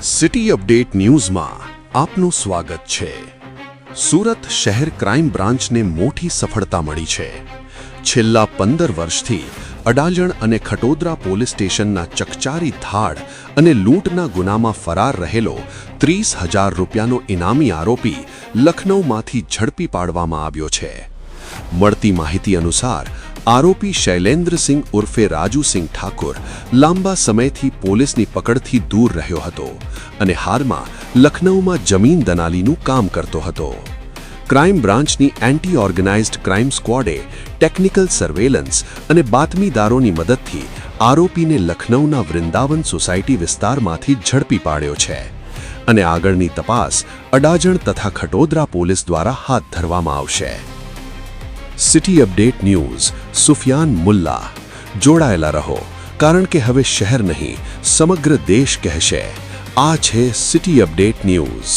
City update ન્યૂઝમાં આપનું સ્વાગત છે। સુરત શહેર ક્રાઇમ બ્રાન્ચને મોટી સફળતા મળી છે। છેલ્લા 15 વર્ષથી અડાજણ અને ખટોદરા પોલીસ સ્ટેશનના ચકચારી ધાડ અને લૂંટના ગુનામાં ફરાર રહેલો 30,000 રૂપિયાનો ઇનામી આરોપી લખનૌમાંથી ઝડપી પાડવામાં આવ્યો છે। મળતી માહિતી અનુસાર આરોપી શૈલેન્દ્રસિંહ ઉર્ફે રાજુસિંહ ઠાકુર લાંબા સમયથી પોલીસની પકડથી દૂર રહ્યો હતો અને હાલમાં લખનૌમાં જમીન દલાલીનું કામ કરતો હતો। ક્રાઇમ બ્રાન્ચની એન્ટી ઓર્ગેનાઇઝ્ડ ક્રાઇમ સ્ક્વોડે ટેકનિકલ સર્વેલન્સ અને બાતમીદારોની મદદથી આરોપીને લખનૌના વૃંદાવન સોસાયટી વિસ્તારમાંથી ઝડપી પાડ્યો છે અને આગળની તપાસ અડાજણ તથા ખટોદરા પોલીસ દ્વારા હાથ ધરવામાં આવશે। City update news Sufiyan Mulla જોડાયેલા રહો, કારણ કે હવે શહેર નહીં સમગ્ર દેશ કહેશે, આ છે સિટી અપડેટ ન્યૂઝ।